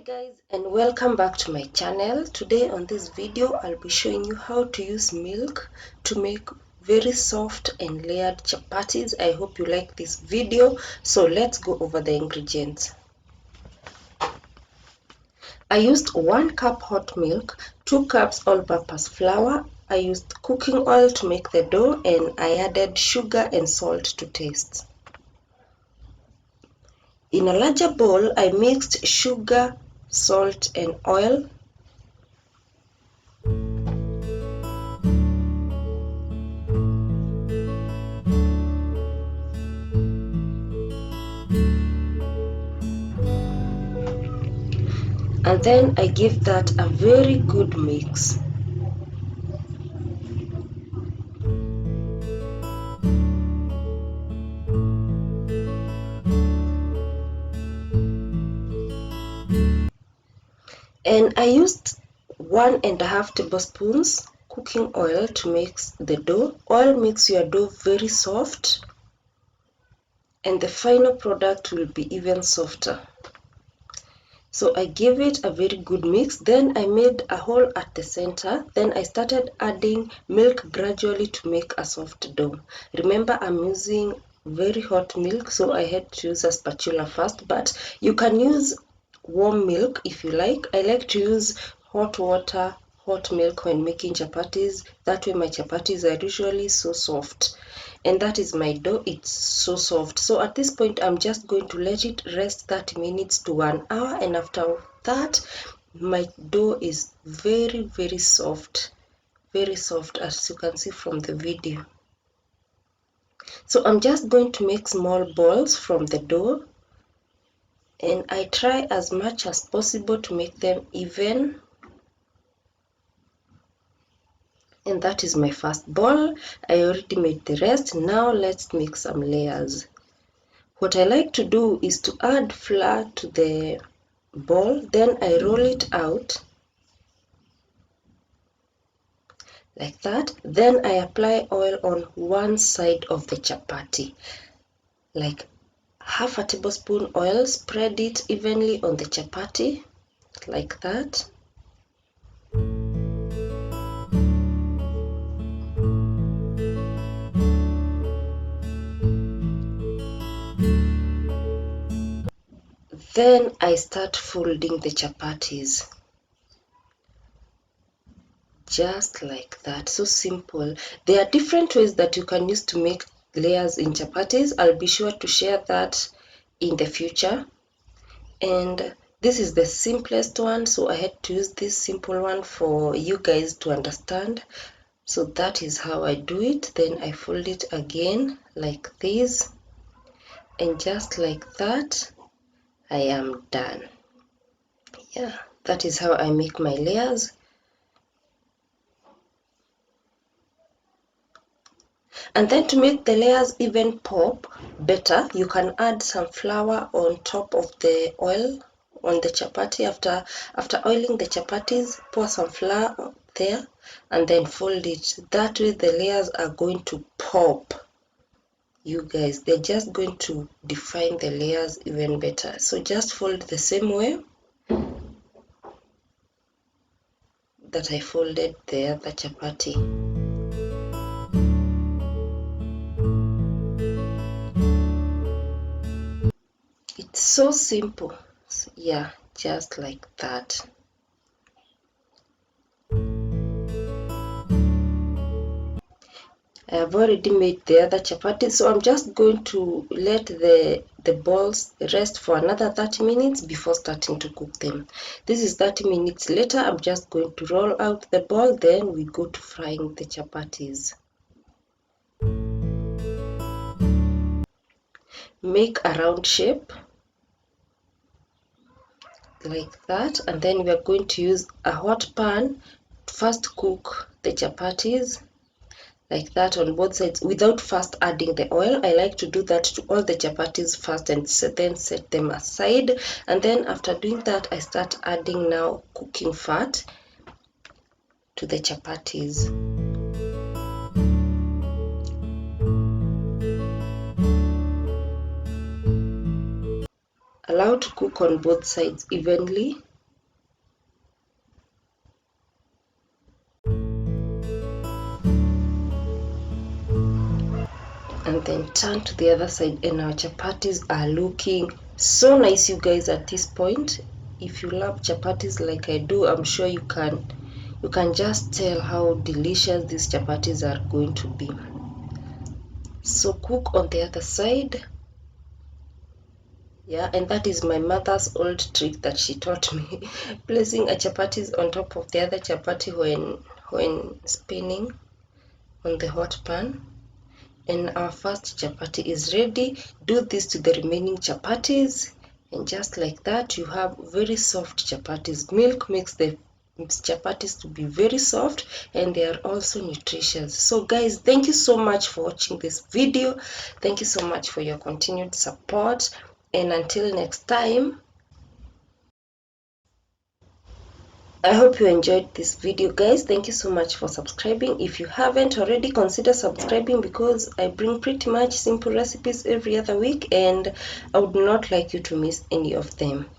Guys, and welcome back to my channel. Today on this video I'll be showing you how to use milk to make very soft and layered chapatis. I hope you like this video, so let's go over the ingredients. I used 1 cup hot milk, 2 cups all-purpose flour. I used cooking oil to make the dough, and I added sugar and salt to taste. In a larger bowl, I mixed sugar, salt and oil. And then I give that a very good mix. And I used 1.5 tablespoons cooking oil to mix the dough. Oil makes your dough very soft, and the final product will be even softer. So I gave it a very good mix. Then I made a hole at the center. Then I started adding milk gradually to make a soft dough. Remember, I'm using very hot milk, so I had to use a spatula first, but you can use warm milk if you like. I like to use hot water, hot milk when making chapatis. That way my chapatis are usually so soft. And that is my dough. It's so soft. So at this point I'm just going to let it rest 30 minutes to 1 hour, and after that my dough is very soft, very soft, as you can see from the video. So I'm just going to make small balls from the dough, and I try as much as possible to make them even. And that is my first ball. I already made the rest. Now let's make some layers. What I like to do is to add flour to the ball, then I roll it out like that. Then I apply oil on one side of the chapati, like half a tablespoon oil. Spread it evenly on the chapati like that. Then I start folding the chapatis just like that. So simple. There are different ways that you can use to make layers in chapatis. I'll be sure to share that in the future, and this is the simplest one, so I had to use this simple one for you guys to understand. So that is how I do it. Then I fold it again like this, and just like that I am done. Yeah, that is how I make my layers. And then to make the layers even pop better, you can add some flour on top of the oil on the chapati. After oiling the chapatis, pour some flour there and then fold it. That way the layers are going to pop. You guys, they're just going to define the layers even better. So just fold the same way that I folded the other chapati. It's so simple. So yeah, just like that. I have already made the other chapati, so I'm just going to let the balls rest for another 30 minutes before starting to cook them. This is 30 minutes later. I'm just going to roll out the ball, then we go to frying the chapatis. Make a round shape like that, and then we are going to use a hot pan to first cook the chapatis like that on both sides without first adding the oil. I like to do that to all the chapatis first and then set them aside, and then after doing that I start adding now cooking fat to the chapatis. Allow to cook on both sides evenly and then turn to the other side, and our chapatis are looking so nice, you guys. At this point, if you love chapatis like I do, I'm sure you can just tell how delicious these chapatis are going to be. So cook on the other side. Yeah, and that is my mother's old trick that she taught me, placing a chapatis on top of the other chapati when spinning on the hot pan. And our first chapati is ready. Do this to the remaining chapatis, and just like that, you have very soft chapatis. Milk makes the chapatis to be very soft, and they are also nutritious. So guys, thank you so much for watching this video. Thank you so much for your continued support, and until next time, I hope you enjoyed this video, guys. Thank you so much for subscribing. If you haven't already, consider subscribing, because I bring pretty much simple recipes every other week, and I would not like you to miss any of them.